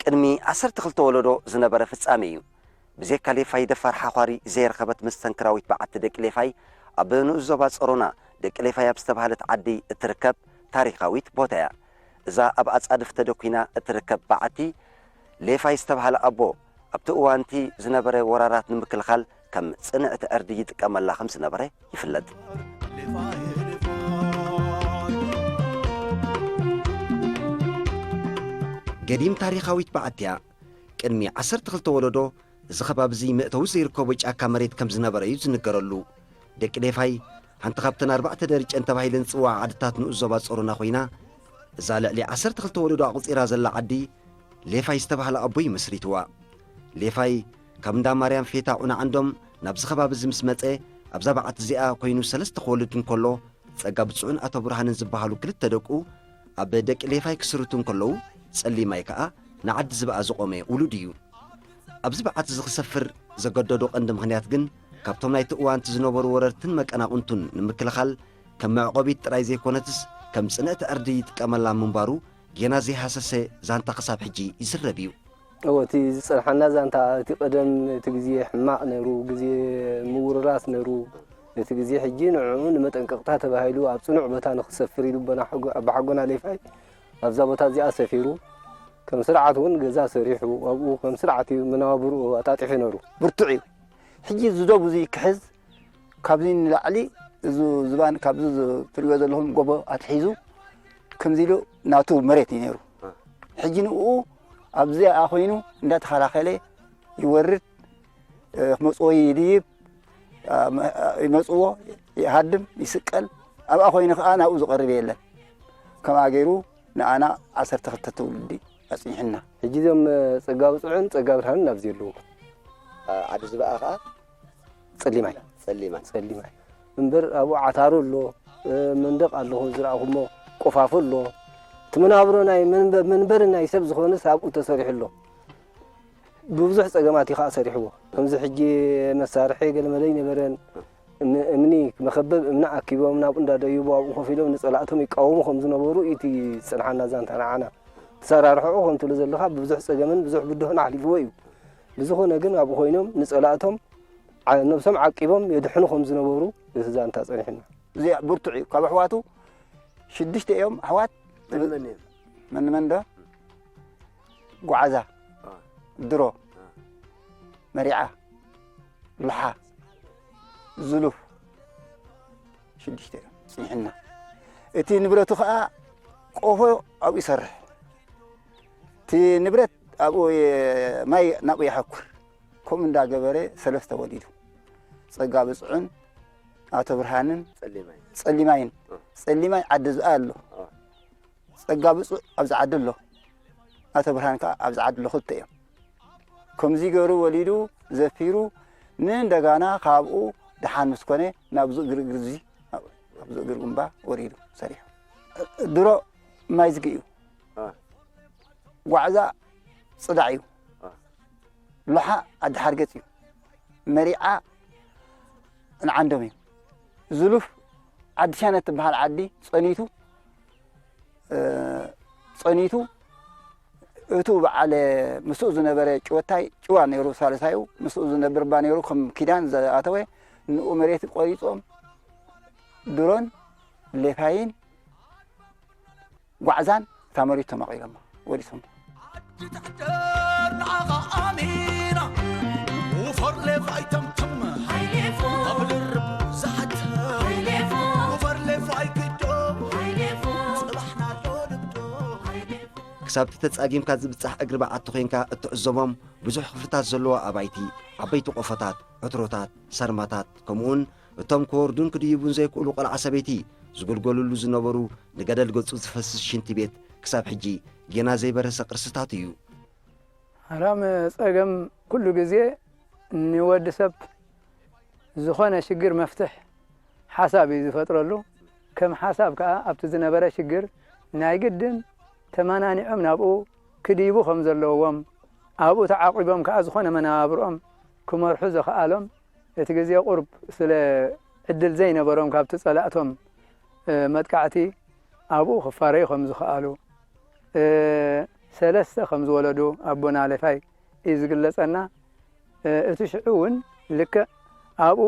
ቅድሚ 12 ወለዶ ዝነበረ ፍጻሜ እዩ ብዘይካ ሌፋይ ደፋር ሓኳሪ ዘይረኸበት መስተንክራዊት በዓቲ ደቂ ሌፋይ ኣብ ንኡስ ዞባ ጸሮና ደቂ ሌፋይ ኣብ ዝተባህለት ዓዲ እትርከብ ታሪኻዊት ቦታ እያ እዛ ኣብ ኣጻድፍ ተደኪና እትርከብ በዓቲ ሌፋይ ዝተባህለ ኣቦ ኣብቲ እዋንቲ ዝነበረ ወራራት ንምክልኻል ከም ጽንዕቲ ዕርዲ ይጥቀመላ ከም ዝነበረ ይፍለጥ ገዲም ታሪኻዊት በዓትያ ቅድሚ 12 ወለዶ እዚ ከባቢ እዚ መእተዊ ዘይርከቦ ጫካ መሬት ከም ዝነበረ እዩ ዝንገረሉ ደቂ ሌፋይ ሓንቲ ካብተን 4 ደረጀን ተባሂለን ጽዋዕ ዓድታት ንኡስ ዞባ ጸሮና ኮይና እዛ ልዕሊ 12 ወለዶ ኣቝፂራ ዘላ ዓዲ ሌፋይ ዝተባህለ ኣቦ ይመስሪትዋ ሌፋይ ካብ እንዳ ማርያም ፌታ ዑና ዓንዶም ናብዚ ከባቢ እዚ ምስ መፀ ኣብዛ በዓቲ እዚኣ ኮይኑ 3 ክወልድ እንከሎ ጸጋ ብፅዑን ኣቶ ብርሃንን ዝበሃሉ ክልተ ደቁ ኣብ ደቂ ሌፋይ ክስርቱ እንከለዉ ጸሊማይ ከዓ ንዓዲ ዝበኣ ዝቆመ ውሉድ እዩ ኣብዚ በዓቲ ዝኽሰፍር ዘገደዶ ቀንዲ ምኽንያት ግን ካብቶም ናይቲ እዋንቲ ዝነበሩ ወረርትን መቀናቕንቱን ንምክልኻል ከም መዕቆቢት ጥራይ ዘይኮነትስ ከም ጽንዕቲ ዕርዲ ይጥቀመላ ምንባሩ ጌና ዘይሃሰሰ ዛንታ ክሳብ ሕጂ ይስረብ እዩ እቲ ዝጸንሐና ዛንታ እቲ ቀደም እቲ ግዜ ሕማቕ ነይሩ ግዜ ምውርራስ ነይሩ እቲ ግዜ ሕጂ ንዕኡ ንመጠንቀቕታ ተባሂሉ ኣብ ጽኑዕ ቦታ ንኽሰፍር ኢሉ ኣቦሓጎና ሌፋይ ኣብዛ ቦታ እዚኣ ሰፊሩ ከም ስርዓት እውን ገዛ ሰሪሑ ኣብኡ ከም ስርዓት መናብሩ ኣጣጢሑ ነይሩ ብርቱዕ እዩ ሕጂ ዝደቡ እዚ ክሕዝ ካብዚ ንላዕሊ እዚ ዝባን ካብዚ ትሪኦ ዘለኹም ጎቦ ኣትሒዙ ከምዚ ኢሉ ናቱ መሬት እዩ ነይሩ ሕጂ ንኡ ኣብዚ ኮይኑ እንዳተኸላኸለ ይወርድ መጽኦ ይድይብ ይመጽዎ ይሃድም ይስቀል ኣብኣ ኮይኑ ከዓ ናብኡ ዝቐርብ የለን ከምኣ ገይሩ ንኣና 12 ትውልዲ ኣጽኒሕና ሕጂ ዞም ጸጋ ብፅዑን ጸጋ ብርሃንን ኣብዚ ኣለዉ ዓዲ ዝበኣ ከዓ ጸሊማይ እምበር ኣብኡ ዓታሩ ኣሎ መንደቕ ኣለኹ ዝረኣኹሞ ቆፋፉ ኣሎ እቲ መናብሮ ናይ መንበሪ ናይ ሰብ ዝኾነስ ኣብኡ ተሰሪሑ ኣሎ ብብዙሕ ጸገማት ከዓ ሰሪሕዎ ከምዚ ሕጂ መሳርሒ ገለመለ ይነበረን እምኒ መኸበብ እምኒ ኣኪቦም ናብኡ እንዳደይቡ ኣብኡ ኮፍ ኢሎም ንጸላእቶም ይቃወሙ ከም ዝነበሩ እቲ ዝጸንሐና ዛንታ ንዓና ተሰራርሕዑ ከም ትብሎ ዘለኻ ብብዙሕ ጸገምን ብዙሕ ብድሆን ኣሕሊፍዎ እዩ ብዝኾነ ግን ኣብኡ ኮይኖም ንጸላእቶም ነብሶም ዓቂቦም የድሕኑ ከም ዝነበሩ እቲ ዛንታ ጸኒሕና እዚ ብርቱዕ እዩ ካብ ኣሕዋቱ 6 እዮም ኣሕዋት من ده قعزة درو مريعة لحى زلوف شديشتي سنحنا اتي نبرتو خا قوفو او يسرح تي نبرت ابو ماي نابو يحكر كم اندا غبري 3 وليدو صقا بصعن አቶ ብርሃንን ጸሊማይን ጸሊማይ ዓደዝ አሎ ጸጋ ብጹ ኣብዛ ዓደሎ አቶ ብርሃን ካ ኣብዛ ዓደሎ ክልተ እዮም ከምዚ ገሩ ወሊዱ ዘፊሩ ንእንደጋና ካብኡ ደሓን መስኮነ ናብዙ ግርግርዚ ናብዙ ግርግምባ ወሪዱ ሰሪሑ ድሮ ማይ ዝግዩ ጓዕዛ ጽዳዕ እዩ ለሓ ዓዲ ሓርገጽ እዩ መሪዓ ንዓንዶም እዩ زلوف عد شانت بحال عدي صنيتو اتو على مسؤول نبره چوتاي چوان نيرو سالسايو مسؤول نبر بانيرو كم كيدان زاتوي نو مريت قريصوم درون لفاين وعزان تمريت تمقيلما وريسم وفر لفايتم تم هايلفو قبل الرب زحت كسبت تتصاقيم كذب تصح أقرب عطوخينك التعزمهم بزح خفتات زلوا أبايتي عبيتو قفتات عطروتات سرماتات كمون التم كوردون كديبون زي كولو قلع عصبيتي زقول قولوا اللو زنبرو نقدر القدس وتفسس شنتي بيت كساب حجي جينا زي برسق رستاتيو حرام تصاقم كله جزيه نود سب زخانة شجر مفتح حسابي زفتر له كم حساب كا أبتزنا برا شجر نايقدن تماناني عمنا أبو كديبو خمز اللوهم أبو تعاقبهم كأزخنا منابرهم كمر حزق عالم يتجزي قرب سلا الدل زين برهم كابت صلاتهم مدكعتي أبو خفاري خمز خالو ሰለስተ ከም ዝወለዱ ኣቦና ሌፋይ እዩ ዝግለጸና እቲ ሽዑውን ልክዕ ኣብኡ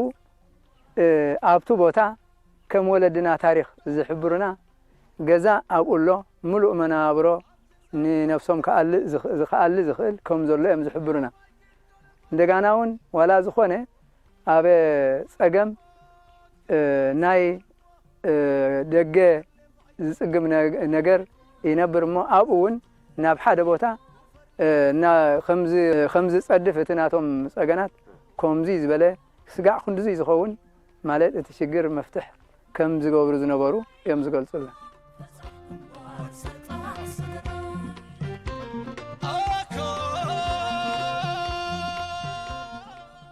ኣብቱ ቦታ ከም ወለድና ታሪክ ዝሕብሩና ገዛ ኣብኡሎ ሙሉእ መናብሮ ንነፍሶም ዝኽኣሊ ዝኽእል ከም ዘሎ እዮም ዝሕብሩና እንደገና እውን ዋላ ዝኾነ ኣብ ጸገም ናይ ደገ ዝጽግም ነገር ይነብር እሞ ኣብኡ እውን ናብ ሓደ ቦታ ከምዚ ጸድፍ እቲ ናቶም ጸገናት ከምዚ ዝበለ ስጋዕ ክንድዚ ዝኸውን ማለት እቲ ሽግር መፍትሕ ከም ዝገብሩ ዝነበሩ እዮም ዝገልጹልና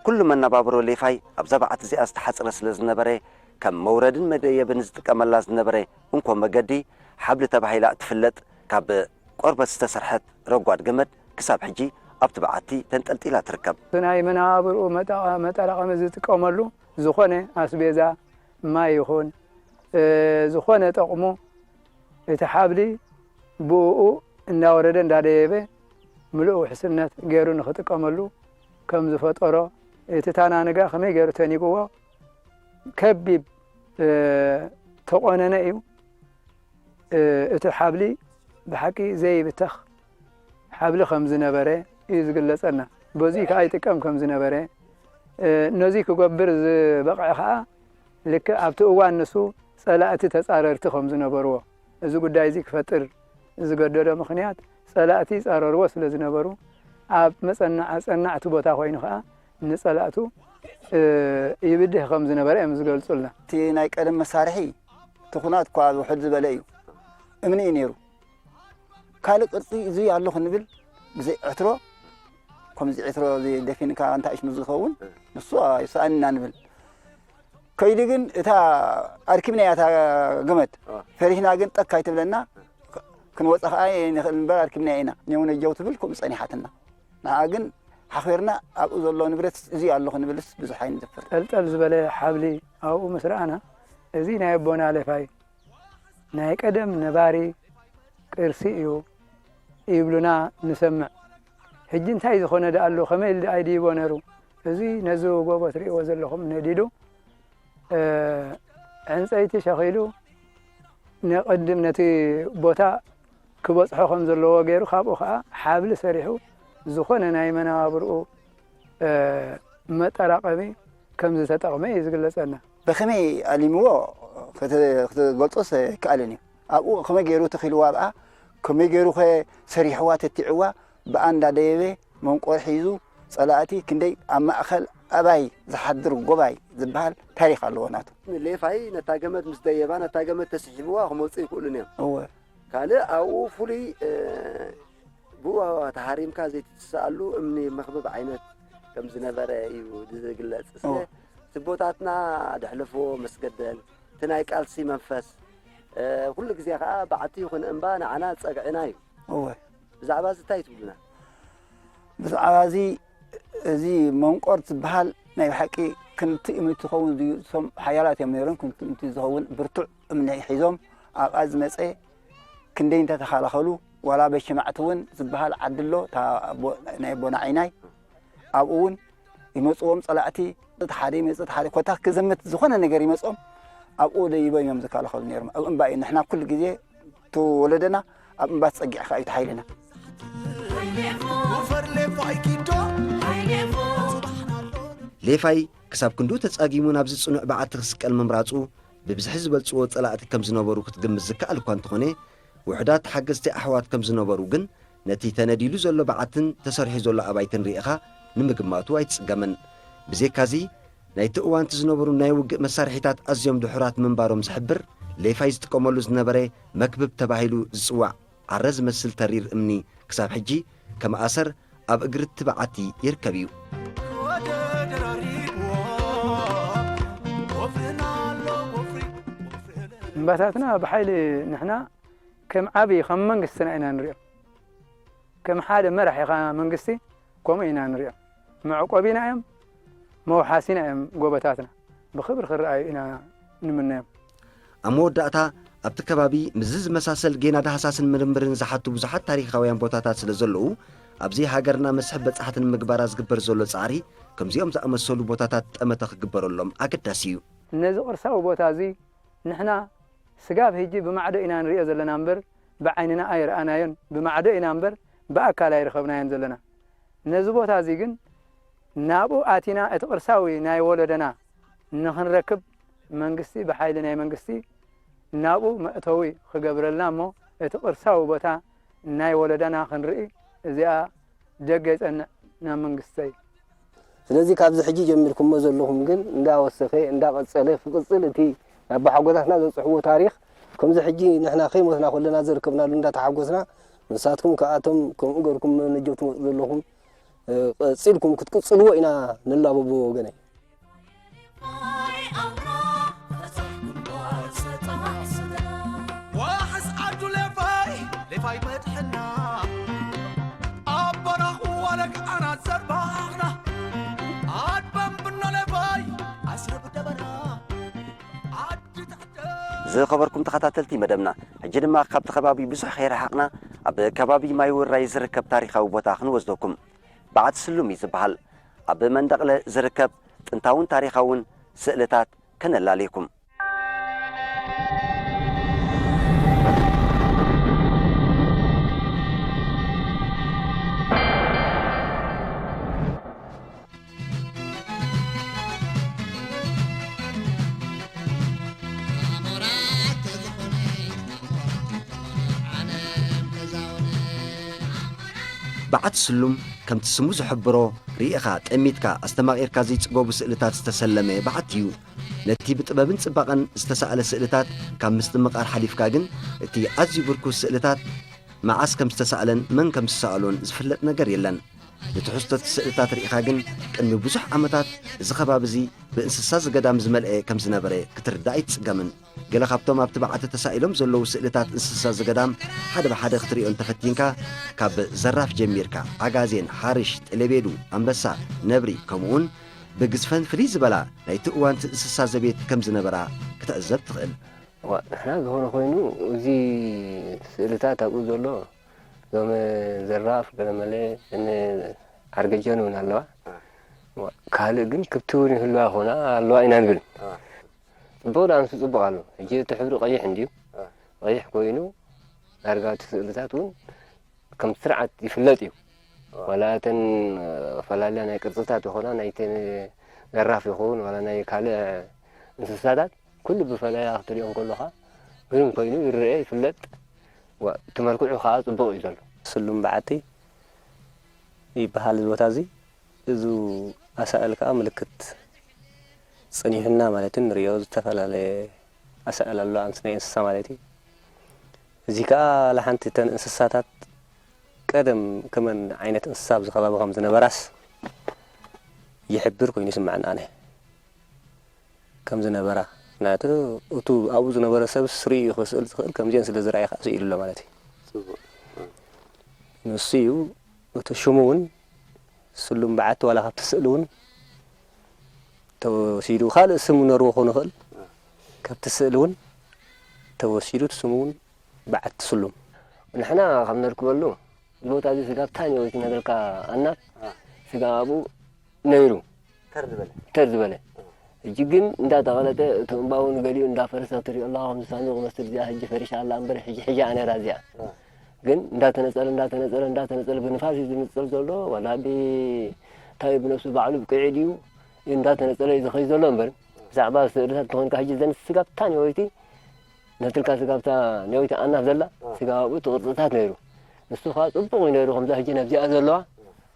ኩሉ መነባብሮ ሌፋይ ኣብ ዘባዓት እዚኣ ዝተሓፅረ ስለ ዝነበረ ከም መውረድን መደየብን ዝጥቀመላ ዝነበረ እንኮ መገዲ ሓብሊ ተባሂላ እትፍለጥ ካብ ቆርበት ዝተሰርሐት ረጓድ ገመድ ክሳብ ሕጂ ኣብቲ በዓቲ ተንጠልጢላ ትርከብ ናይ መነባብሮ መጠራቐሚ ዝጥቀመሉ ዝኾነ ኣስቤዛ ማይ ይኹን ዝኾነ ጠቕሙ እቲ ሓብሊ ብኡ እንዳወረደ እንዳደየበ ምሉእ ውሕስነት ገይሩ ንኽጥቀመሉ ከም ዝፈጠሮ እቲ ታናንጋ ከመይ ገይሩ ተኒግዎ ከቢብ ተቆነነ እዩ እቲ ሓብሊ ብሓቂ ዘይብተኽ ሓብሊ ከም ዝነበረ እዩ ዝግለጸና በዚ ከዓ ይጥቀም ከም ዝነበረ ነዚ ክገብር ዝበቕዐ ከዓ ልክዕ ኣብቲ እዋን ንሱ ጸላእቲ ተጻረርቲ ከም ዝነበርዎ እዚ ጉዳይ እዚ ክፈጥር ዝገደዶ ምኽንያት ጸላእቲ ጻረርዎ ስለ ዝነበሩ ኣብ መጸናዕቲ ቦታ ኮይኑ ከዓ ንጸላእቱ ይብድህ ከም ዝነበረ እዮም ዝገልጹልና እቲ ናይ ቀደም መሳርሒ ትኹናት እኳ ውሕድ ዝበለ እዩ እምኒ እዩ ነይሩ ካልእ ቅርፂ እዚ ኣሎ ክንብል ብዘይ ዕትሮ ከምዚ ዕትሮ ደፊንካ እንታይ ሽሙ ዝኸውን ንሱ ይሰኣንና ንብል ከይዲ ግን እታ ኣርኪብና እያ እታ ገመድ ፈሪሕና ግን ጠካ ይትብለና ክንወፅእ ከዓ ንኽእል እምበር ኣርኪብና ኢና ነውነጀው ትብል ከምኡ ጸኒሓትና ንዓ ግን ሓኺርና ኣብኡ ዘሎ ንብረት እዚ ኣሎ ክንብልስ ብዙሕ ኣይንዘፍር ጠልጠል ዝበለ ሓብሊ ኣብኡ ምስ ረኣና እዚ ናይ ኣቦና ሌፋይ ናይ ቀደም ነባሪ ቅርሲ እዩ ይብሉና ንሰምዕ ሕጂ እንታይ ዝኾነ ዳ ኣሎ ከመይ ኢሉ ኣይድይቦ ነይሩ እዚ ነዚ ጎቦ ትሪእዎ ዘለኹም ነዲዱ ዕንፀይቲ ሸኺሉ ንቅድም ነቲ ቦታ ክበፅሖ ከም ዘለዎ ገይሩ ካብኡ ከዓ ሓብሊ ሰሪሑ ዝኾነ ናይ መነባብርኡ መጠራቐሚ ከም ዝተጠቕመ እዩ ዝግለጸና ብኸመይ ኣሊምዎ ክትገልጾስ ይከኣልን እዩ ኣብኡ ከመይ ገይሩ ተኺልዋ ብኣ ከመይ ገይሩ ኸ ሰሪሕዋ ተቲዕዋ ብኣ እንዳደየበ መንቆር ሒዙ ጸላእቲ ክንደይ ኣብ ማእኸል ኣባይ ዝሓድር ጎባይ ዝበሃል ታሪክ ኣለዎ ናቱ ሌፋይ ነታ ገመድ ምስ ደየባ ነታ ገመድ ተስሒብዋ ክመፅእ ይኽእሉን እዮም እወ ካልእ ኣብኡ ፍሉይ ብኡ ተሃሪምካ ዘይትስኣሉ እምኒ መኽበብ ዓይነት ከም ዝነበረ እዩ ዝግለጽ ስለ ስቦታትና ደሕለፍዎ መስገደል እቲ ናይ ቃልሲ መንፈስ ኩሉ ግዜ ከዓ በዓቲ ይኹን እምባ ንዓና ፀግዕና እዩ እወ ብዛዕባ እዚ እንታይ ትብሉና ብዛዕባ እዚ መንቆር ዝበሃል ናይ ብሓቂ ክንቲ እምኒ ትኸውን እሶም ሓያላት እዮም ነይሮም ክንቲ እምኒ ዝኸውን ብርቱዕ እምኒ ሒዞም ኣብኣ ዝመፀ ክንደይ እንተተኸላኸሉ ዋላ በሽማዕቲ እውን ዝበሃል ዓድሎ ናይ ኣቦና ዓይናይ ኣብኡ እውን ይመፅዎም ጸላእቲ እቲ ሓደ ይመፅእ እቲ ሓደ ኮታ ክዘምት ዝኾነ ነገር ይመፅኦም ኣብኡ ደይቦም እዮም ዝከላኸሉ ነይሮም ኣብ እምባ እዩ ንሕና ኩሉ ግዜ እቲ ወለደና ኣብ እምባ ትፀጊዕካ እዩ ተሓይልና ሌፋይ ክሳብ ክንዱ ተጻጊሙ ናብ ዝጽኑዕ በዓቲ ክስቀል ምምራፁ ብብዝሒ ዝበልጽዎ ጸላእቲ ከም ዝነበሩ ክትግምት ዝከኣል እኳ እንተኾነ ውሕዳት ሓገዝቲ ኣሕዋት ከም ዝነበሩ ግን ነቲ ተነዲሉ ዘሎ በዓትን ተሰሪሑ ዘሎ ኣባይትን ርኢኻ ንምግማቱ ኣይትጽገምን ብዘካዚ ናይቲ እዋንቲ ዝነበሩ ናይ ውግእ መሳርሒታት ኣዝዮም ድሑራት ምንባሮም ዝሕብር ሌፋይ ዝጥቀመሉ ዝነበረ መክብብ ተባሂሉ ዝጽዋዕ ዓረ ዝመስል ተሪር እምኒ ክሳብ ሕጂ ከም ኣሰር ኣብ እግሪ እቲ በዓቲ ይርከብ እዩ እምባታትና ብሓይሊ ንሕና ከም ዓብዪ ከም መንግስትና ኢና ንሪኦም ከም ሓደ መራሒ መንግስቲ ከምኡ ኢና ንሪኦም መዕቆቢና እዮም መውሓሲና እዮም ጎቦታትና ብክብሪ ክረኣዩ ኢና ንምነዮም ኣብ መወዳእታ ኣብቲ ከባቢ ምዝ ዝመሳሰል ጌና ዳሃሳስን ምርምርን ዝሓቱ ብዙሓት ታሪኻውያን ቦታታት ስለ ዘለዉ ኣብዚ ሃገርና መስሕብ በጻሕትን ምግባራ ዝግበር ዘሎ ጻዕሪ ከምዚኦም ዝኣመሰሉ ቦታታት ጠመተ ክግበረሎም ኣገዳሲ እዩ ነዚ ቅርሳዊ ቦታ እዚ ንሕና ስጋብ ሕጂ ብማዕዶ ኢና ንሪኦ ዘለና እምበር ብዓይንና ኣይረኣናዮን ብማዕዶ ኢና እምበር ብኣካል ኣይረኸብናዮን ዘለና ነዚ ቦታ እዚ ግን ናብኡ ኣቲና እቲ ቅርሳዊ ናይ ወለደና ንኽንረክብ መንግስቲ ብሓይሊ ናይ መንግስቲ ናብኡ መእተዊ ክገብረልና እሞ እቲ ቅርሳዊ ቦታ ናይ ወለደና ክንርኢ እዚኣ ደገ ይጸንዕ ናብ መንግስቲ እዩ ስለዚ ካብዚ ሕጂ ጀሚርኩሞ ዘለኹም ግን እንዳወሰኸ እንዳቐጸለ ክቅጽል እቲ ኣብ ሓጎታትና ዘጽሕዎ ታሪኽ ከምዚ ሕጂ ንሕና ኸይሞትና ኩለና ዝርከብናሉ እንዳተሓጎስና ንሳትኩም ከኣቶም ከምኡ ገርኩም ነጀብ ትመፁ ዘለኹም ቀጺልኩም ክትቅጽልዎ ኢና ንላበቦ ወገነይ لفاي مدحنا أبنا ولك أنا زربانا عدبن بنا لفاي أسرب دبنا عد تحت ዝኸበርኩም ተኸታተልቲ መደብና ሕጂ ድማ ካብቲ ከባቢ ብዙሕ ከይረሓቕና ኣብ ከባቢ ማይ ውራይ ዝርከብ ታሪኻዊ ቦታ ክንወስደኩም በዓቲ ስሉም እዩ ዝበሃል ኣብ መንደቕለ ዝርከብ ጥንታውን ታሪኻውን ስእልታት ከነላልየኩም በዓቲ ስሉም ከምቲ ስሙ ዝሕብሮ ርኢኻ ጠሚትካ ኣስተማቒርካ ዘይጽጎቡ ስእልታት ዝተሰለመ በዓቲ እዩ ነቲ ብጥበብን ጽባቐን ዝተሰኣለ ስእልታት ካብ ምስትምቓር ሓሊፍካ ግን እቲ ኣዝዩ ብርኩስ ስእልታት መዓስ ከም ዝተሰኣለን መን ከም ዝሰኣሎን ዝፍለጥ ነገር የለን ንትሕዝቶት ስእልታት ርኢኻ ግን ቅድሚ ብዙሕ ዓመታት እዚ ከባቢ እዚ ብእንስሳ ዘገዳም ዝመልአ ከም ዝነበረ ክትርዳእ ኣይትጽገምን ገለ ካብቶም ኣብቲ በዓቲ ተሳኢሎም ዘለዉ ስእልታት እንስሳ ዘገዳም ሓደ ብሓደ ክትሪኦን ተፈቲንካ ካብ ዘራፍ ጀሚርካ ዓጋዜን ሓርሽ ጠለቤዱ ኣንበሳ ነብሪ ከምኡውን ብግዝፈን ፍልይ ዝበላ ናይቲ እዋንቲ እንስሳ ዘቤት ከም ዝነበራ ክትዕዘብ ትኽእል ንሕና ዝኾነ ኮይኑ እዚ ስእልታት ኣብኡ ዘሎ ዞም ዘራፍ ገለመለ ዓርገጀን እውን ኣለዋ ካልእ ግን ክብቲ እውን ይህልዋ ይኹና ኣለዋ ኢና ንብል ጽቡቕ ዳንሱ ጽቡቕ ኣሎ ሕጂ እቲ ሕብሪ ቀይሕ እንድዩ ቀይሕ ኮይኑ ዳርጋ እቲ ስእልታት እውን ከም ስርዓት ይፍለጥ እዩ ዋላ እተን ፈላለያ ናይ ቅርጽታት ይኹና ናይተን ዘራፍ ይኹን ዋላ ናይ ካልእ እንስሳታት ኩሉ ብፈለያ ክትሪኦም ከለኻ ግሩም ኮይኑ ይርአ ይፍለጥ እቲ መልክዑ ከዓ ጽቡቕ እዩ ዘሎ ስሉም በዓቲ ይበሃል ቦታ እዚ እዙ ኣሳእል ከዓ ምልክት ጽኒሕና ማለት ንሪኦ ዝተፈላለየ ኣሳእል ኣሎ ናይ እንስሳ ማለት እዩ እዚ ከዓ ለሓንቲ ተን እንስሳታት ቀደም ከመን ዓይነት እንስሳ ብዝኸባቢ ከም ዝነበራስ ይሕብር ኮይኑ ይስምዐና ኣነ ከም ዝነበራ ናቱ እቱ ኣብኡ ዝነበረ ሰብ ስሪኡ ክስእል ዝኽእል ከምዚአን ስለ ዝረኣየ ከዓ ስኢሉ ኣሎ ማለት እዩ ንሱ እዩ እቲ ሽሙ እውን ስሉም በዓቲ ዋላ ካብቲ ስእሊ እውን ተወሲዱ ካልእ ስም ነርዎ ክኾኑ ይኽእል ካብቲ ስእሊ እውን ተወሲዱ እቲ ስሙ እውን በዓቲ ስሉም ንሕና ካብ ነርክበሉ ቦታ እዚ ስጋ ብታኒ ወይ ነገርካ ኣናት ስጋ ኣብኡ ነይሩ ተር ዝበለ እጂ ግን እንዳተቐለጠ እቲ እምባውን ገሊኡ እንዳፈረሰ ክትሪኦ ኣለኻ ከምዚ ሳንዱቕ መስል እዚኣ ሕጂ ፈሪሻ ኣላ እምበር ሕጂ ኣነራ እዚኣ ግን እንዳተነፀለ ብንፋስ እዩ ዝንፅል ዘሎ ዋላ እንታይ ብነፍሱ ባዕሉ ብቅዒ ድዩ እንዳተነፀለ እዩ ዝኸይ ዘሎ እምበር ብዛዕባ ስእልታት እንተኾንካ ሕጂ ዘን ስጋ ብታኒ ወይቲ ነትልካ ስጋ ብታ ነወይቲ ኣናፍ ዘላ ስጋ ኣብኡ እቲ ቅርፅታት ነይሩ ንሱ ከዓ ጽቡቕ እዩ ነይሩ ከምዛ ሕጂ ነብዚኣ ዘለዋ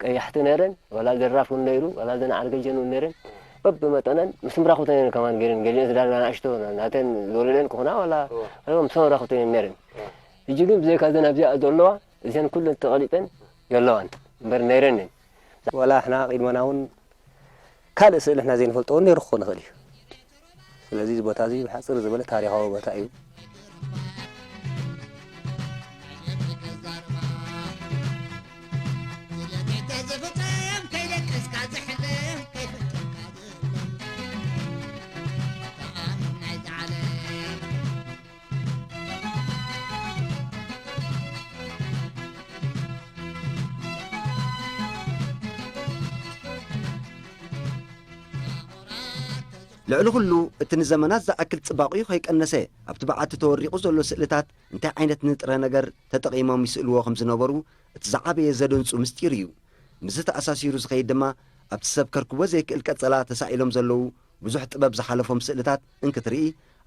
ቀያሕቲ ነይረን ዋላ ዘራፍ እውን ነይሩ ዋላ ዘን ዓርገጀን እውን ነይረን በብመጠነን ምስ ምራኽተን እየን ከማን ገይረን ገሊአን ዝዳርጋ ንኣሽቶ ናተን ዝወለደን ክኹና ዋላ ምስ ምራኽተን እየን ነይረን ሕጂ ግን ብዘይካ ዘን ኣብዚኣ ዘለዋ እዚአን ኩለን ተቐሊጠን የለዋን እምበር ነይረንን ዋላ ሕና ቒድመና እውን ካልእ ስእሊ ሕና ዘይንፈልጦ እውን ነይሩ ክኾን ይኽእል እዩ ስለዚ እዚ ቦታ እዚ ብሓፅር ዝበለ ታሪኻዊ ቦታ እዩ ልዕሊ ኩሉ እቲ ንዘመናት ዝኣክል ጽባቕኡ ከይቀነሰ ኣብቲ በዓቲ ተወሪቑ ዘሎ ስእልታት እንታይ ዓይነት ንጥረ ነገር ተጠቒሞም ይስእልዎ ከም ዝነበሩ እቲ ዝዓበየ ዘደንጹ ምስጢር እዩ። ምስ ተኣሳሲሩ ዝኸይድ ድማ ኣብቲ ሰብ ከርክቦ ዘይክእል ቀጸላ ተሳኢሎም ዘለዉ ብዙሕ ጥበብ ዝሓለፎም ስእልታት እንክትርኢ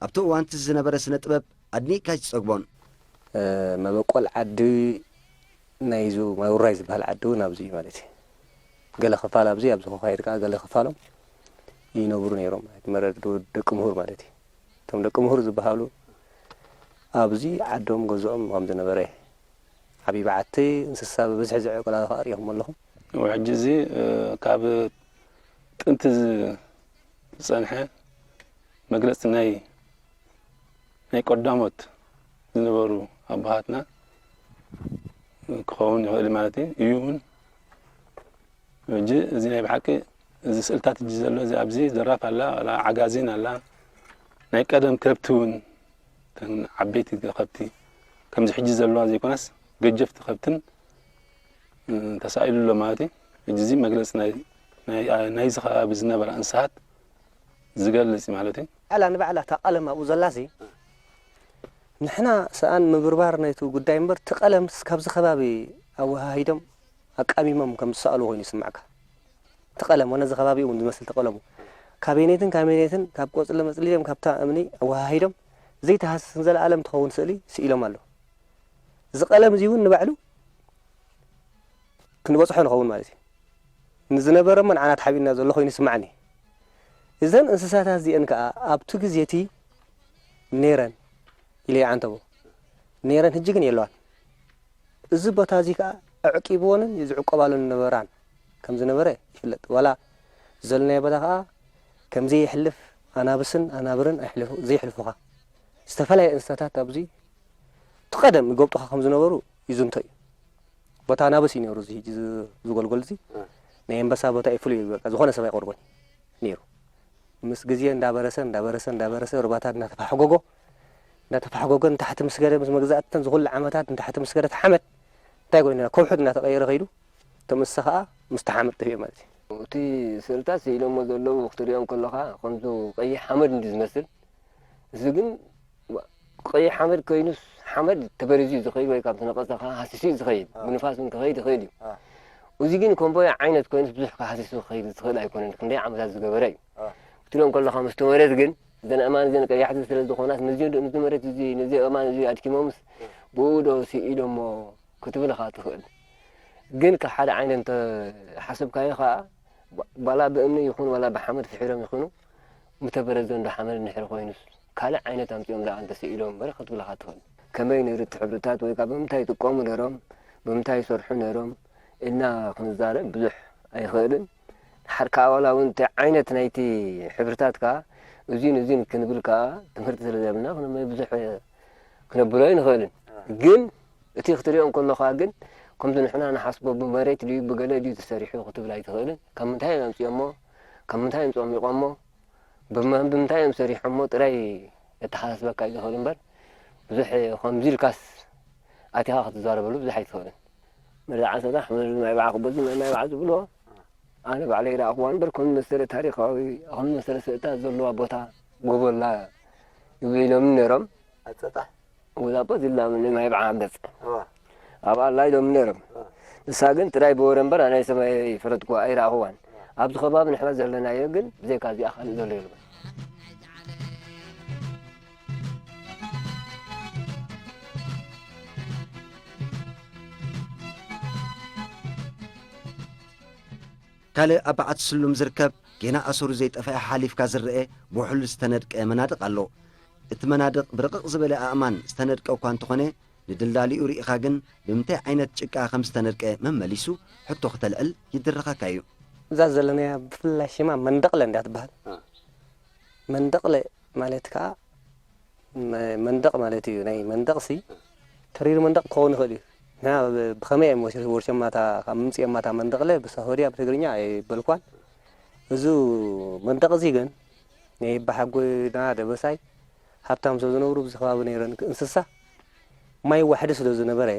ኣብቲ እዋንቲ ዝነበረ ስነ ጥበብ ኣድኒቕካ ይጸግቦን። መበቆል ዓዲ ናይዙ ማውራይ ዝበሃል ዓዲ እውን ኣብዚ እዩ ማለት እዩ። ገለ ክፋል ኣብዚ ኣብዚ ከይድካ ገለ ክፋሎም ይነብሩ ነይሮም ማለት መረድ ደቂ ምሁር ማለት እዩ። እቶም ደቂ ምሁር ዝበሃሉ ኣብዚ ዓዶም ገዝኦም ከም ዝነበረ ዓብዪ በዓቲ እንስሳ ብብዝሒ ዝዕቆላ ሪኢኹም ኣለኹም። ሕጂ እዚ ካብ ጥንቲ ዝጸንሐ መግለፂ ናይ ቀዳሞት ዝነበሩ ኣቦሃትና ክኸውን ይኽእል ማለት እዩ። እውን ሕጂ እዚ ናይ ብሓቂ እዚ ስእልታት እጅ ዘሎ እዚ ኣብዚ ዘራፍ ኣላ ዓጋዚን ኣላ ናይ ቀደም ከብቲ እውን ተን ዓበይቲ ከብቲ ከምዚ ሕጂ ዘለዋ ዘይኮነስ ገጀፍቲ ከብትን ተሳኢሉ ኣሎ ማለት እዩ። ሕጂ እዚ መግለፂ ናይዚ ከባቢ ዝነበረ እንስሳት ዝገልጽ ማለት እዩ። ባዕላ ንባዕላ እታ ቀለም ኣብኡ ዘላሲ ንሕና ሰኣን ምብርባር ናይቲ ጉዳይ እምበር እቲ ቀለምስ ካብዚ ከባቢ ኣወሃሂዶም ኣቃሚሞም ከም ዝሰኣሉ ኮይኑ ይስማዕካ። እቲ ቀለም ወነዚ ከባቢ እውን ዝመስል ተቐለሙ ካቢኔትን ካብ ቆፅሊ መፅሊኦም ካብታ እምኒ ኣወሃሂዶም ዘይተሃስስን ዘለኣለም ትኸውን ስእሊ ስኢሎም ኣሎ። እዚ ቀለም እዚ እውን ንባዕሉ ክንበፅሖ ንኸውን ማለት እዩ። ንዝነበረ እሞ ንዓና ተሓቢና ዘሎ ኮይኑ ይስማዓኒ። እዘን እንስሳታት እዚአን ከዓ ኣብቲ ግዜቲ ነይረን ኢለ ይዓንተቦ ነይረን ሕጂ ግን የለዋን። እዚ ቦታ እዚ ከዓ ኣዕቂብዎንን ዝዕቆባሉን ነበራን ከም ዝነበረ ይፍለጥ። ዋላ ዘለናዮ ቦታ ከዓ ከምዚ ይሕልፍ ኣናብስን ኣናብርን ዘይሕልፉኻ ዝተፈላለየ እንስሳታት ኣብዚ ትቀደም ይገብጡኻ ከም ዝነበሩ ይዝንቶ እዩ። ቦታ ኣናብስ እዩ ነይሩ እዚ ሕጂ ዝጎልጎል እዚ ናይ ኣንበሳ ቦታ ይፍሉይ በቃ ዝኾነ ሰብ ኣይቆርቦን ነይሩ። ምስ ግዜ እንዳበረሰ ሩባታት እንዳተፋሕጎጎ ንታሕቲ ምስገደ ምስ መግዛእተን ዝኹሉ ዓመታት ንታሕቲ ምስገደ ተሓመድ እንታይ ኮይና ከውሑት እንዳተቐየረ ኸይዱ ተምሳ ከዓ ምስ ተሓመድ ጠፍዮ ማለት እዩ። እቲ ስእልታት ስኢሎሞ ዘለዉ ክትሪኦም ከለኻ ከምዚ ቀይሕ ሓመድ እንዲ ዝመስል እዚ ግን ቀይሕ ሓመድ ኮይኑስ ሓመድ ተበሪዙ ዝኸይድ ወይ ካብ ተነቐፀኻ ሃሲሱ ዝኸይድ ብንፋስ እውን ክኸይድ ይኽእል እዩ። እዚ ግን ከምቦይ ዓይነት ኮይኑስ ብዙሕ ሃሲሱ ክኸይድ ዝኽእል ኣይኮነን። ክንደይ ዓመታት ዝገበረ እዩ። ክትሪኦም ከለኻ ምስቲ መሬት ግን እዘን ኣእማን እዘን ቀያሕቲ ስለ ዝኾናት ነዚ መሬት እዚ ነዚ ኣእማን እዚ ኣድኪሞምስ ብኡ ዶ ስኢሎሞ ክትብልኻ ትኽእል። ግን ካብ ሓደ ዓይነት ሓሰብካዮ ከዓ ባላ ብእምኒ ይኹን ዋላ ብሓመድ ፍሒሮም ይኹኑ ምተበረዘ እንዶ ሓመድ ንሕሪ ኮይኑስ ካልእ ዓይነት ኣምፂኦም ዳ እንተስኢሎም በረ ክትብልኻ ትኽእል። ከመይ ነይሩ እቲ ሕብርታት ወይ ከዓ ብምንታይ ይጥቀሙ ነይሮም ብምንታይ ይሰርሑ ነይሮም ኢልና ክንዛረብ ብዙሕ ኣይኽእልን። ሓድካ ዋላ እውን እቲ ዓይነት ናይቲ ሕብርታት ከዓ እዙይን ክንብል ከዓ ትምህርቲ ስለ ዘብልና ብዙሕ ክነብሎ ይንኽእልን። ግን እቲ ክትሪኦም ከለኻ ግን ከምዚ ንሕና ንሓስቦ ብመሬት ድዩ ብገለ ድዩ ተሰሪሑ ክትብል ኣይትኽእልን። ካብ ምንታይ እዮም ኣምፂኦሞ ካብ ምንታይ እዮም ፀሚቖሞ ብምንታይ እዮም ሰሪሖሞ ጥራይ የተሓሳስበካ እዩ ዝኽእል እምበር ብዙሕ ከምዚ ኢልካስ ኣቲኻ ክትዛረበሉ ብዙሕ ኣይትኽእልን። መርዛዕ ሰታ ማይ ባዓ ክበዚ ማይ ባዓ ዝብልዎ ኣነ ባዕለይ ረኣኽዋ እምበር ከምዚ መሰለ ታሪኻዊ ከምዚ መሰለ ስእልታት ዘለዋ ቦታ ጎበላ ይብሉ ኢሎም ነይሮም። ወዛቦት ኢልና ማይ ባዓ ገፅ ኣብኣ ላይ ዶም ነይሮም። ንሳ ግን ጥራይ ብወረ እምበር ኣናይ ሰማይ ፈረድክዋ ኣይረኣኽዋን። ኣብዚ ከባቢ ንሕና ዘለናዮ ግን ብዘይካ እዚኣ ካልእ ዘሎ የልበን። ካልእ ኣብ በዓቲ ስሉም ዝርከብ ጌና ኣሰሩ ዘይጠፍአ ሓሊፍካ ዝርአ ብውሕሉ ዝተነድቀ መናድቕ ኣሎ። እቲ መናድቕ ብርቕቕ ዝበለ ኣእማን ዝተነድቀ እኳ እንተኾነ ንድልዳሊኡ ርኢኻ ግን ብምንታይ ዓይነት ጭቃ ከም ዝተነድቀ መመሊሱ ሕቶ ክተልዕል ይድረኸካ እዩ። እዛ ዘለናያ ብፍላይ ሽማ መንደቕለ እንዳ ትበሃል። መንደቕለ ማለት ከዓ መንደቕ ማለት እዩ። ናይ መንደቕሲ ተሪር መንደቕ ክኸውን ይኽእል እዩ። ንሕና ብኸመይ እዮም ወርሸማታ ካብ ምምፅኦማታ መንደቕለ ብሳሆድያ ብትግርኛ ኣይበልኳን። እዚ መንደቕ እዚ ግን ናይ ባሓጎይና ደበሳይ ሃብታም ሰብ ዝነብሩ ብዚ ከባቢ ነይረን እንስሳ ማይ ዋሕዲ ስለ ዝነበረ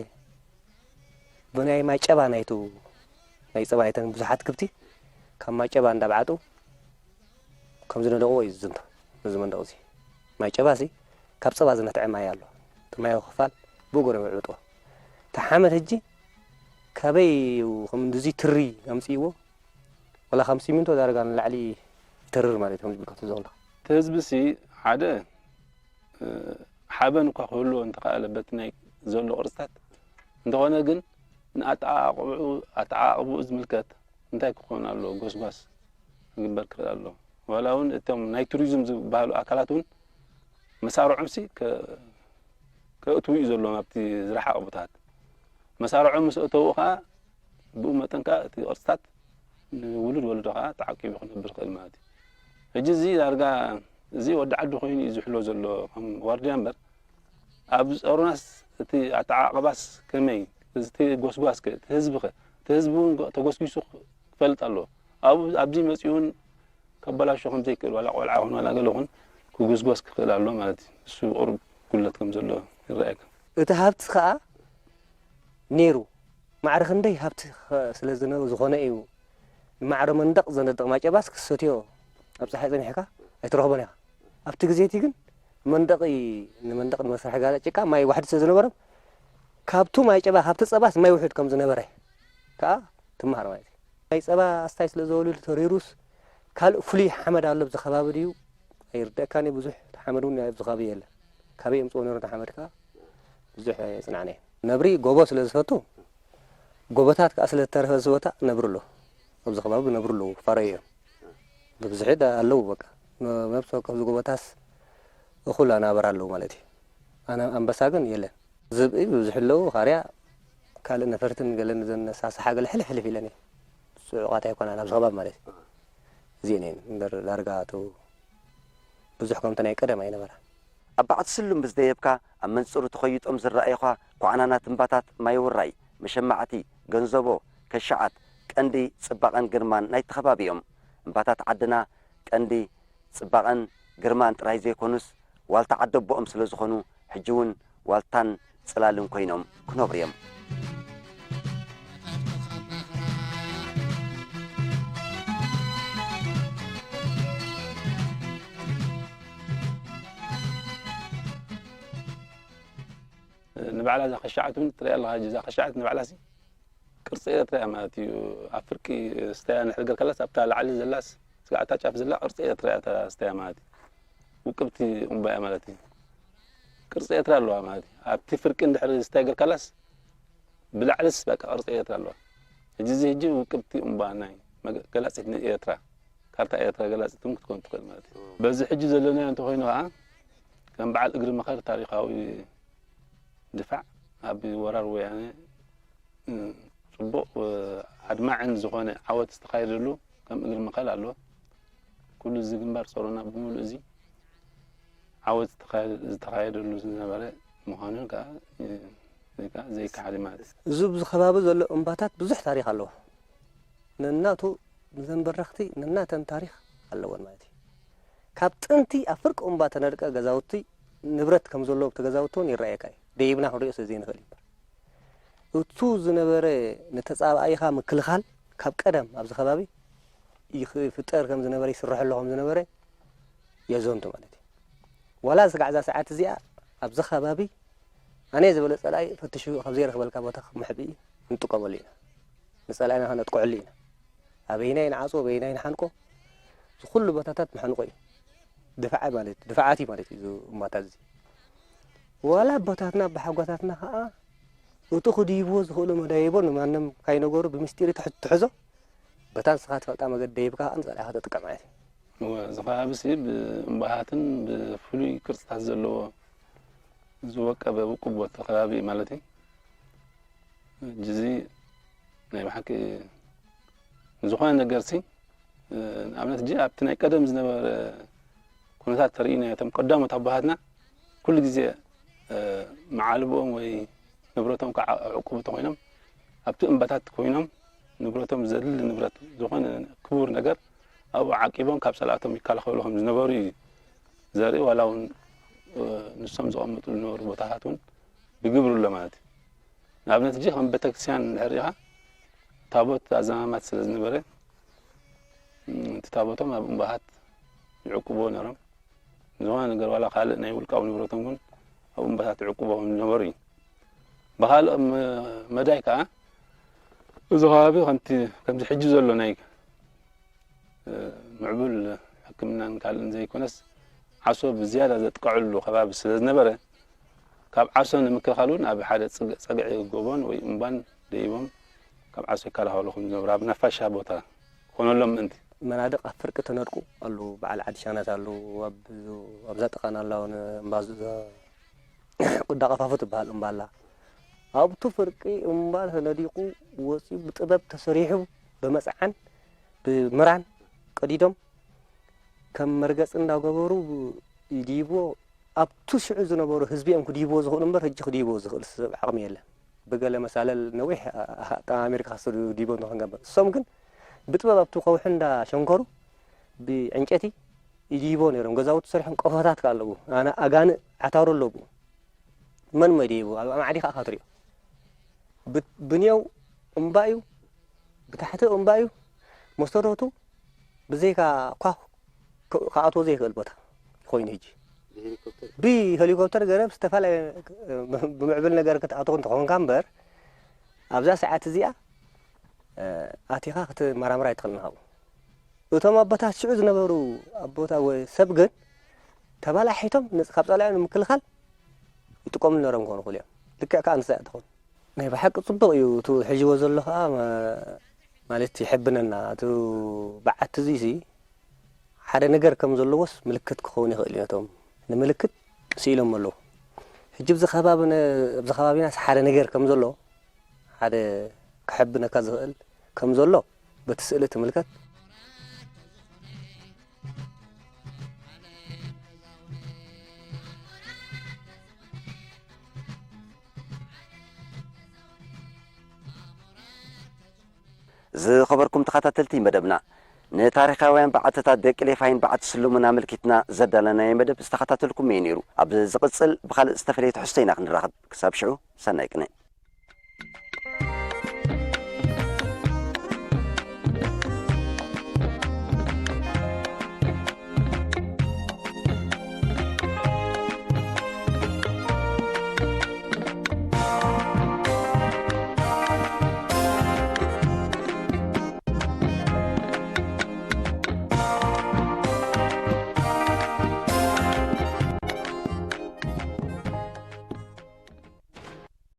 ብናይ ማይ ጨባ ናይቱ ናይ ፀባ ናይተን ብዙሓት ክብቲ ካብ ማይ ጨባ እንዳብዓጡ كم زندقوا يزنت زمن دقزي ما يجباسي كاب صبا زنت عماي الله تما يخفال بوغور يعطوا تحمد هجي كبي وخمدزي تري امسيو ولا 50 منتو دارغان لعلي ترر مالتهم بكتو زولا تهزبسي عاده حابن كخلو انت قالبت ناي زولو قرصات እንደሆነ ግን አጣዓቅቡ ዝምልከት እንታይ ክኾን ኣሎ ጎስጓስ ግንበር ክኽእል ኣሎ ወላውን እቶም ናይ ቱሪዝም ዝበሃሉ ኣካላት እውን መሳርዖምሲ ከእትው እዩ ዘለዎም ኣብቲ ዝረሓቕ ቦታታት መሳርዖም ምስ እተው ከዓ ብኡ መጠን ከዓ እቲ ቅርፅታት ንውሉድ ወለዶ ከዓ ተዓቂቡ ክነብር ክእል ማለት እዩ ሕጂ እዚ ዳርጋ እዚ ወዲ ዓዲ ኮይኑ እዩ ዝሕሎ ዘሎ ከም ዋርድያ እምበር ኣብ ፀሩናስ እቲ ኣተዓቅባስ ከመይ እቲ ጎስጓስ ህዝቢ ተጎስጊሱ ክፈልጥ ኣሎ ኣብዚ መፅኡን ከበላሾ ከም ዘይክእል ዋላ ቆልዓ ይኹን ዋላ ገለ ይኹን ክጎስጓስ ክኽእል ኣሎ ማለት እዩ እሱ ቁሩብ ጉለት ከም ዘሎ ይረአየካ እቲ ሃብቲ ከዓ ነይሩ ማዕረ ክንደይ ሃብቲ ስለ ዝኾነ እዩ ማዕረ መንደቕ ዘነደቕ ማጨባስ ክሰትዮ ኣብ ፀሓይ ፀኒሕካ ኣይትረኽቦን ኢኻ ኣብቲ ግዜቲ ግን መንደቕ ንመንደቕ ንመስርሒ ጋዛ ጭቃ ማይ ዋሕዲ ስለ ዝነበረ ካብቱ ማይ ጨባ ካብቲ ፀባስ ማይ ውሕድ ከም ዝነበረ ከዓ ትመሃር ማለት እዩ ማይ ፀባ ኣስታይ ስለ ዘበሉሉ ተሪሩስ ካልእ ፍሉይ ሓመድ ኣሎ ብዚ ከባቢ ድዩ ኣይርድአካኒ ብዙሕ ሓመድ እውን ኣብዚ ከባቢ የለን ካበይ የምፅኡ ነይሩ ሓመድ ከዓ ብዙሕ የፅናዕና እየ ነብሪ ጎቦ ስለ ዝፈቱ ጎቦታት ከዓ ስለ ዝተረፈ ዝወታ ነብሩ ኣሎ ኣብዚ ከባቢ ነብሩ ኣለዉ ፈረዩ እዮም ብብዙሕ ኣለዉ በቃ መብሶ ካብዚ ጎቦታስ እኹል ኣናበር ኣለዉ ማለት እዩ ኣነ ኣንበሳ ግን የለን ዝብኢ ብዙሕ ኣለዉ ካርያ ካልእ ነፈርትን ገለን ዘነሳስሓ ገለ ሕልሕልፍ ኢለን እየ ፅዑቃት ኣይኮናን ኣብዚ ከባቢ ማለት እዩ እዚአን እየን እምበር ዳርጋ እቱ ብዙሕ ከምቲ ናይ ቀደም ኣይነበራ ኣብ ባዕቲ ስሉም ብዝደየብካ ኣብ መንፅሩ ተኸይጦም ዝረአዩኻ ኳዕናናት እምባታት ማይ ውራይ መሸማዕቲ ገንዘቦ ከሻዓት ቀንዲ ጽባቐን ግርማን ናይቲ ከባቢ እዮም እምባታት ዓድና ቀንዲ ጽባቐን ግርማን ጥራይ ዘይኮኑስ ዋልታ ዓደቦኦም ስለ ዝኾኑ ሕጂ እውን ዋልታን ጽላልን ኮይኖም ክነብሩ እዮም ንባዕላ ዛ ኸሻዓቱን ትሪኣ ኣለኻ ዛ ኸሻዓት ንባዕላሲ ቅርፂ እየ ትሪኣ ማለት እዩ ኣብ ፍርቂ ስተያ ንሕርገር ከላስ ኣብታ ላዕሊ ዘላስ ስጋዕታ ጫፍ ዘላ ቅርፂ እየ ትሪኣ እታ ስተያ ማለት እዩ ውቅብቲ እምባ እያ ማለት እዩ ቅርፂ እየ ትሪኣ ኣለዋ ማለት እዩ ኣብቲ ፍርቂ እንድሕሪ ስታይ ገርካላስ ብላዕልስ በቃ ቅርፂ እየ ትሪኣ ኣለዋ ሕጂ እዚ ሕጂ ውቅብቲ እምባ ናይ ገላፂት ኤርትራ ካርታ ኤርትራ ገላፂትም ክትኮን ትኽእል ማለት እዩ በዚ ሕጂ ዘለናዮ እንተኮይኑ ከዓ ከም በዓል እግሪ መኸር ታሪኻዊ ድፋዕ ኣብ ወራር ወያነ ጽቡቕ ኣድማዕን ዝኾነ ዓወት ዝተኻየደሉ ከም እግሪ መኸል ኣሎ ኩሉ እዚ ግንባር ፀሮና ብምሉእ እዚ ዓወት ዝተኻየደሉ ዝነበረ ምዃኑን ከዓ ዘይከሓደ ማለት እዚ ብዚ ከባቢ ዘሎ እምባታት ብዙሕ ታሪክ ኣለዎ ነናቱ ንዘን በረኽቲ ነናተን ታሪክ ኣለወን ማለት እዩ ካብ ጥንቲ ኣብ ፍርቂ እምባ ተነድቀ ገዛውቲ ንብረት ከም ዘለዎ ብቲ ገዛውቲ እውን ይረአየካ እዩ ደይብና ክንሪኦ ስለ ዘይንኽእል እምበር እቱ ዝነበረ ነተፃባኢኻ ምክልኻል ካብ ቀደም ኣብዚ ከባቢ ይፍጠር ከም ዝነበረ ይስርሐ ኣሎ ከም ዝነበረ የዘንቱ ማለት እዩ ዋላ ዝጋዕዛ ሰዓት እዚኣ ኣብዚ ከባቢ ኣነ ዝበለ ፀላኢ ፈትሹ ካብ ዘይረኽበልካ ቦታ ምሕቢ ንጥቀመሉ ኢና ንፀላኢና ከነጥቅዐሉ ኢና ኣበይናይ ንዓፆ ኣበይናይ ንሓንቆ ዝኩሉ ቦታታት ምሓንቆ እዩ ድፋዓ ማለት ድፋዓቲ ማለት እዩ እምባታት እዚ ዋላ ቦታትና ብሓጓታትና ከዓ እቱ ክድይብዎ ዝኽእሉ መደይቦ ንማንም ካይነገሩ ብምስጢሪ ትሕዞ በታ ንስኻ ትፈልጣ መገዲ ደይብካ ከዓ ንፀላኢኻ ተጥቀም ማለት እዩ እዚ ከባቢሲ ብእምባታትን ብፍሉይ ቅርፅታት ዘለዎ ዝወቀበ ውቁብ ቦታ ከባቢ ማለት እዩ ሕጂ ናይ ባሕቂ ዝኾነ ነገርሲ ንኣብነት ሕጂ ኣብቲ ናይ ቀደም ዝነበረ ኩነታት ተርእይና እቶም ቀዳሞት ኣቦሃትና ኩሉ ግዜ መዓልቦኦም ወይ ንብረቶም ዕቁብ ተኮይኖም ኣብቲ እምባታት ኮይኖም ንብረቶም ዘድሊ ንብረት ዝኾነ ክቡር ነገር ኣብኡ ዓቂቦም ካብ ፀላእቶም ይከላኸሉ ከም ዝነበሩ እዩ ዘርኢ ዋላ እውን ንሶም ዝቐመጡሉ ዝነበሩ ቦታታት እውን ይግብሩሎ ማለት እዩ ንኣብነት ሕጂ ከም ቤተክርስትያን እንድሕር ኢኻ ታቦት ኣዘማማት ስለ ዝነበረ እቲ ታቦቶም ኣብ እምባታት يعقبوا نرم زمان نقول ولا خالق ناي ولقاو نبرتهم كن أو مبات عقوبهم نمرين بخال مدايكا زغابي خنت كم حجز له نايك معبول حكمنا قال زي كونس عصو بزيادة تقعل له خباب نبره كاب عصو نمكلخلون أبي حدا صقع جوبون ويمبان ديبهم كاب عصو كله لهم نبره بنفشها بوتا خونوا لهم أنت منادق فرق تنرقو قالوا بعل عدشانات قالوا وابزات قنا الله باز قد قفافت بحال امبالا ابتو فرقي امبال هنديقو وصي بطبب تسريحو بمصعن بمران قديدم كم مرغص እንዳገበሩ ይዲቦ ኣብቱ ሽዑ ዝነበሩ ህዝቢኦም ክዲቦ ዝኽእሉ እምበር ሕጂ ክዲቦ ዝኽእል ሰብ ዓቕሚ የለን በገለ መሳለል ነዊሕ ኣሜሪካ ስሩ ዲቦ ንኽንገበር እሶም ግን ብጥበብ ኣብቱ ከውሒ እንዳሸንከሩ ብዕንጨይቲ ይዲቦ ነይሮም ገዛውቲ ሰሪሖም ቀፎታት ካለዉ ኣነ ኣጋንእ ዓታሩ ኣለዉ መን መዲቦ ኣማዕዲኻ ካትሪዮ ብንያው እምባዩ ብታሕቲ እምባዩ መሰረቱ ብዘይካ ኳ كأتو زي قلبه خوين هيجي بهليكوبتر جرب استفال بمعبلنا جرب كتأتو كنت خون كامبر أبزا ساعات زيا أتيها كت مرام رايت خلنا هاو وتم أبتها شعوز نبرو أبوتا وسبقن تبالا حيتم نسخب طالعين من كل خل يتقوم لنا رم كون خليا لك كأن ساعات خون نه بحق صدق يو حجي وزلها مالتي يحبنا تو بعد تزيسي حدا نجار كم زلوس ملكت كخوني خليناتهم الملكت سيلهم ملو حجب زخبابنا حدا نجار كم زلو حدا كحبنا كزغل كم زلو بتسألت ملكت زي خبركم تخاطلتي مدبنا نتاريخاوين بعثتات دقليفاين بعث سلمنا ملكتنا زدلنا يمدب استخاطلكم ينيرو اب زقصل بخال استفريت حسينا نراقب كساب شعو سنايقني